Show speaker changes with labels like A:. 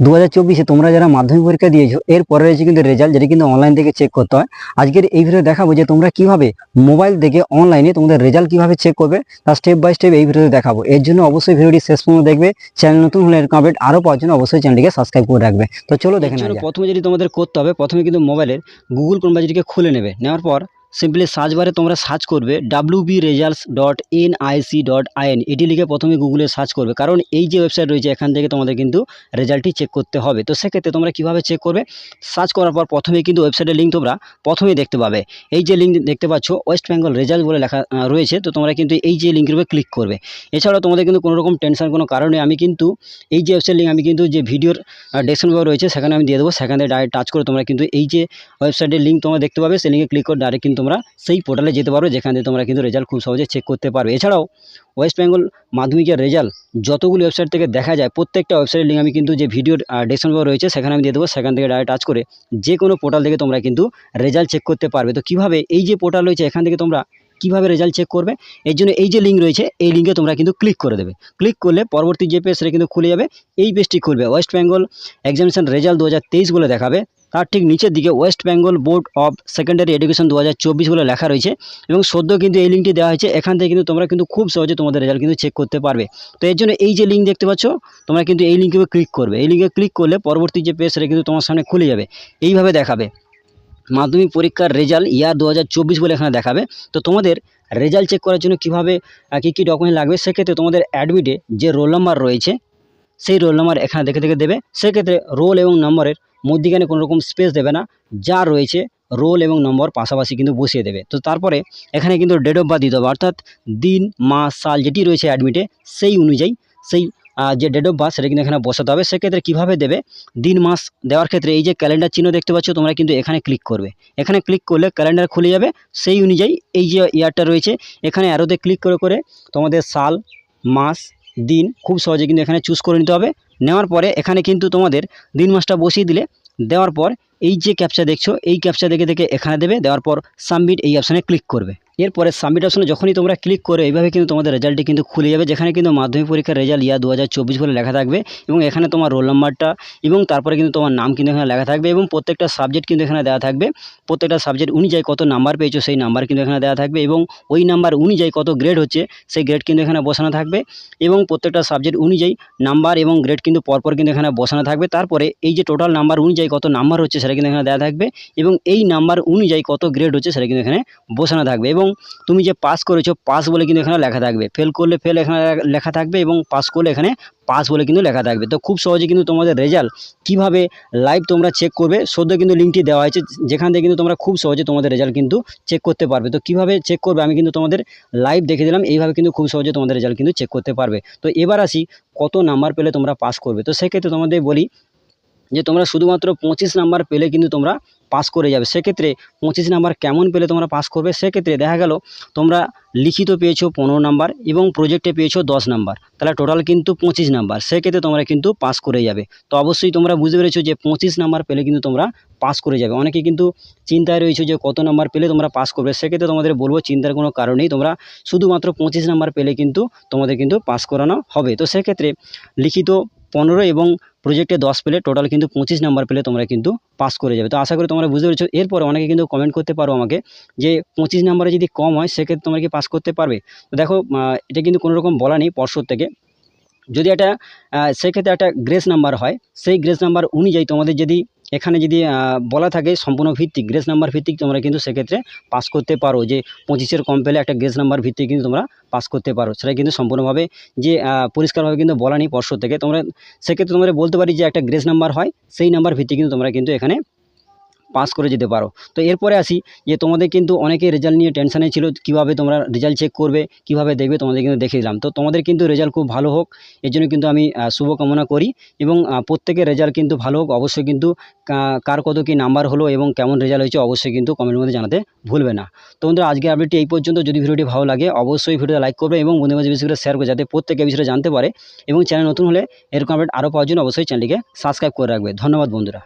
A: 2024-এ তোমরা যারা মাধ্যমিক পরীক্ষা দিয়েছো এর পরে রয়েছে কিন্তু রেজাল্ট, যেটা কিন্তু অনলাইন থেকে চেক করতে হয়। আজকের এই ভিডিও দেখাবো যে তোমরা কিভাবে মোবাইল থেকে অনলাইনে তোমাদের রেজাল্ট কিভাবে চেক করবে, তার স্টেপ বাই স্টেপ এই ভিডিওতে দেখাবো। এর জন্য অবশ্যই ভিডিওটি শেষ পর্যন্ত দেখবে। চ্যানেল নতুন হলে এরকম আপডেট আরও পাওয়ার জন্য অবশ্যই চ্যানেলটিকে সাবস্ক্রাইব করে রাখবে। তো চলো দেখে নেওয়া যাক। প্রথমে যেটি তোমাদের করতে হবে, প্রথমে কিন্তু মোবাইলের গুগল ক্রোম ব্রাউজারটিকে খুলে নেবে। নেওয়ার পর সিম্পলি সার্চ বারে তোমরা সার্চ করবে wbresults.nic.in, এটি লিখে প্রথমে গুগলে সার্চ করবে, কারণ এই যে ওয়েবসাইট রয়েছে এখান থেকে তোমাদের কিন্তু রেজাল্টটি চেক করতে হবে। তো সেক্ষেত্রে তোমরা কিভাবে চেক করবে, সার্চ করার পর প্রথমে কিন্তু ওয়েবসাইটের লিঙ্ক তোমরা প্রথমেই দেখতে পাবে। এই যে লিঙ্ক দেখতে পাচ্ছ ওয়েস্ট বেঙ্গল রেজাল্ট বলে লেখা রয়েছে, তো তোমরা কিন্তু এই যে লিঙ্কের উপরে ক্লিক করবে। এছাড়াও তোমাদের কিন্তু কোনো রকম টেনশন কোনো কারণে আমি কিন্তু এই যে ওয়েবসাইট লিঙ্ক আমি কিন্তু যে ভিডিওর ডেসক্রিপশন রয়েছে সেখানে আমি দিয়ে দেবো, সেখানে ডাইরেক্ট টাচ করে তোমরা কিন্তু এই যে ওয়েবসাইটের লিঙ্ক তোমরা দেখতে পাবে, সেই লিঙ্কে ক্লিক করে ডাইরেক্ট কিন্তু তোমরা সেই পোর্টালে যেতে পারবে, যেখান থেকে তোমরা কিন্তু রেজাল্ট খুব সহজে চেক করতে পারবে। এছাড়াও ওয়েস্ট বেঙ্গল মাধ্যমিকের রেজাল্ট যতগুলি ওয়েবসাইট থেকে দেখা যায়, প্রত্যেকটা ওয়েবসাইটের লিঙ্ক আমি কিন্তু যে ভিডিওর ডেসক্রিপশন রয়েছে সেখানে আমি দিয়ে দেবো, সেখান থেকে ডাইরেক্ট টাচ করে যে কোনো পোর্টাল থেকে তোমরা কিন্তু রেজাল্ট চেক করতে পারবে। তো কীভাবে, এই যে পোর্টাল রয়েছে এখান থেকে তোমরা কীভাবে রেজাল্ট চেক করবে, এর জন্য এই যে লিঙ্ক রয়েছে এই লিঙ্কে তোমরা কিন্তু ক্লিক করে দেবে। ক্লিক করলে পরবর্তী যে পেজ সেটা কিন্তু খুলে যাবে। এই পেজটি খুলবে, ওয়েস্ট বেঙ্গল এক্সামিনেশন রেজাল্ট 2023 বলে দেখাবে। তার ঠিক নিচের দিকে West Bengal board of secondary education 2024 বলে লেখা রয়েছে, এবং সদ্য কিন্তু এই লিঙ্কটি দেওয়া হয়েছে। এখান থেকে কিন্তু তোমরা কিন্তু খুব সহজে তোমাদের রেজাল্ট কিন্তু চেক করতে পারবে। তো এর জন্য এই যে লিঙ্ক দেখতে পাচ্ছ, তোমরা কিন্তু এই লিঙ্কে ক্লিক করবে। এই লিঙ্কে ক্লিক করলে পরবর্তী যে পেজ সেটা কিন্তু তোমার সামনে খুলে যাবে। এইভাবে দেখাবে মাধ্যমিক পরীক্ষার রেজাল্ট ইয়ার 2024 বলে এখানে দেখাবে। তো তোমাদের রেজাল্ট চেক করার জন্য কীভাবে কী কী ডকুমেন্ট লাগবে, সেক্ষেত্রে তোমাদের অ্যাডমিটে যে রোল নাম্বার রয়েছে সেই রোল নাম্বার এখানে দেখে দেখে দেবে। সেক্ষেত্রে রোল এবং নম্বরের মধ্যিখানে কোনো রকম স্পেস দেবে না, যা রয়েছে রোল এবং নম্বর পাশাপাশি কিন্তু বসিয়ে দেবে। তো তারপরে এখানে কিন্তু ডেট অফ বার্থ দিতে হবে, অর্থাৎ দিন মাস সাল যেটি রয়েছে অ্যাডমিটে সেই অনুযায়ী সেই যে ডেট অফ বার্থ সেটা কিন্তু এখানে বসাতে হবে। সেক্ষেত্রে কীভাবে দেবে, দিন মাস দেওয়ার ক্ষেত্রে এই যে ক্যালেন্ডার চিহ্ন দেখতে পাচ্ছ, তোমরা কিন্তু এখানে ক্লিক করবে। এখানে ক্লিক করলে ক্যালেন্ডার খুলে যাবে। সেই অনুযায়ী এই যে ইয়ারটা রয়েছে এখানে অ্যারোতে ক্লিক করে করে তোমাদের সাল মাস দিন খুব সহজে কিন্তু এখানে চুজ করে নিতে হবে। নেওয়ার পরে এখানে কিন্তু তোমাদের দিন মাসটা বসিয়ে দিলে, দেওয়ার পর এই যে ক্যাপচা দেখছো এই ক্যাপচা দেখে দেখে এখানে দেবে। দেওয়ার পর সাবমিট এই অপশানে ক্লিক করবে। এরপরে সাবমিট অপশানে যখনই তোমরা ক্লিক করে এইভাবে কিন্তু তোমাদের রেজাল্টটি কিন্তু খুলে যাবে, যেখানে কিন্তু মাধ্যমিক পরীক্ষার রেজাল্ট ইয়ার 2024 বলে লেখা থাকবে, এবং এখানে তোমার রোল নাম্বারটা এবং তারপরে কিন্তু তোমার নাম কিন্তু এখানে লেখা থাকবে, এবং প্রত্যেকটা সাবজেক্ট কিন্তু এখানে দেওয়া থাকবে। প্রত্যেকটা সাবজেক্ট অনুযায়ী কত নাম্বার পেয়েছো সেই নাম্বার কিন্তু এখানে দেওয়া থাকবে, এবং ওই নাম্বার অনুযায়ী কত গ্রেড হচ্ছে সেই গ্রেড কিন্তু এখানে বসানো থাকবে, এবং প্রত্যেকটা সাবজেক্ট অনুযায়ী নাম্বার এবং গ্রেড কিন্তু পরপর কিন্তু এখানে বসানো থাকবে। তারপরে এই যে টোটাল নাম্বার অনুযায়ী কত নাম্বার হচ্ছে সেটা কিন্তু এখানে দেওয়া থাকবে, এবং এই নাম্বার অনুযায়ী কত গ্রেড হচ্ছে সেটা কিন্তু এখানে বসানো থাকবে। এবং তুমি যে পাস করেছো পাস বলে কিন্তু এখানে লেখা থাকবে, ফেল করলে ফেল এখানে লেখা থাকবে, এবং পাস করলে এখানে পাস বলে কিন্তু লেখা থাকবে। তো খুব সহজে কিন্তু তোমাদের রেজাল্ট কীভাবে লাইভ তোমরা চেক করবে, সদ্য কিন্তু লিঙ্কটি দেওয়া হয়েছে, যেখান থেকে কিন্তু তোমরা খুব সহজে তোমাদের রেজাল্ট কিন্তু চেক করতে পারবে। তো কীভাবে চেক করবে আমি কিন্তু তোমাদের লাইভ দেখে দিলাম, এইভাবে কিন্তু খুব সহজে তোমাদের রেজাল্ট কিন্তু চেক করতে পারবে। তো এবার আসি কত নাম্বার পেলে তোমরা পাস করবে। তো সেক্ষেত্রে তোমাদের বলি যে তোমরা শুধুমাত্র 25 নাম্বার পেলে কিন্তু তোমরা পাস করে যাবে। সেক্ষেত্রে 25 নাম্বার কেমন পেলে তোমরা পাস করবে, সেক্ষেত্রে দেখা গেল তোমরা লিখিত পেয়েছো 15 নাম্বার এবং প্রজেক্টে পেয়েছো 10 নাম্বার, তাহলে টোটাল কিন্তু 25 নাম্বার। সেক্ষেত্রে তোমরা কিন্তু পাস করে যাবে। তো অবশ্যই তোমরা বুঝতে পেরেছো যে 25 নাম্বার পেলে কিন্তু তোমরা পাস করে যাবে। অনেকে কিন্তু চিন্তায় রয়েছে যে কত নাম্বার পেলে তোমরা পাস করবে, সেক্ষেত্রে তোমাদের বলবো চিন্তার কোনো কারণ নেই, তোমরা শুধুমাত্র 25 নাম্বার পেলে কিন্তু তোমাদের কিন্তু পাস করানো হবে। তো সেক্ষেত্রে লিখিত 15 এবং প্রজেক্টে 10 পেলে টোটাল কিন্তু 25 নাম্বার পেলে তোমরা কিন্তু পাস করে যাবে। তো আশা করি তোমরা বুঝতে পেরেছো। এরপর অনেকে কিন্তু কমেন্ট করতে পারো আমাকে যে 25 নাম্বারে যদি কম হয় সেক্ষেত্রে তোমরা কি পাস করতে পারবে। তো দেখো এটা কিন্তু কোনো রকম বলা নেই পর্ষদ থেকে, যদি একটা সেক্ষেত্রে একটা গ্রেস নাম্বার হয়, সেই গ্রেস নাম্বার অনুযায়ী তোমাদের যদি এখানে যদি বলা থাকে সম্পূর্ণ ভিত্তিক গ্রেস নাম্বার ভিত্তিক, তোমরা কিন্তু সেক্ষেত্রে পাস করতে পারো। যে 25-এর কম পেলে একটা গ্রেস নাম্বার ভিত্তিক কিন্তু তোমরা পাস করতে পারো, সেটা কিন্তু সম্পূর্ণভাবে যে পরিষ্কারভাবে কিন্তু বলা নেই পর্ষদ থেকে। তোমরা সেক্ষেত্রে তোমরা বলতে পারি যে একটা গ্রেস নাম্বার হয়, সেই নাম্বার ভিত্তিক কিন্তু তোমরা কিন্তু এখানে পাস করে যেতে পারো। তো এরপরে আসি যে তোমাদের কিন্তু অনেকে রেজাল্ট নিয়ে টেনশানে ছিল, কিভাবে তোমরা রেজাল্ট চেক করবে, কিভাবে দেখবে, তোমাদের কিন্তু দেখিয়ে দিলাম। তো তোমাদের কিন্তু রেজাল্ট খুব ভালো হোক, এর জন্য কিন্তু আমি শুভকামনা করি, এবং প্রত্যেকের রেজাল্ট কিন্তু ভালো হোক। অবশ্যই কিন্তু কার কত কী নাম্বার হলো এবং কেমন রেজাল্ট হয়েছে অবশ্যই কিন্তু কমেন্টের মধ্যে জানাতে ভুলবে না। তো বন্ধুরা আজকে আপডেটটি এই পর্যন্ত। যদি ভিডিওটি ভালো লাগে অবশ্যই ভিডিওটা লাইক করবে এবং বন্ধুদের মাঝে বেশি করে শেয়ার করে, যাতে প্রত্যেকে বিষয়টা জানতে পারে, এবং চ্যানেল নতুন হলে এরকম আপডেট আরও পাওয়ার জন্য অবশ্যই চ্যানেলটিকে সাবস্ক্রাইব করে রাখবে। ধন্যবাদ বন্ধুরা।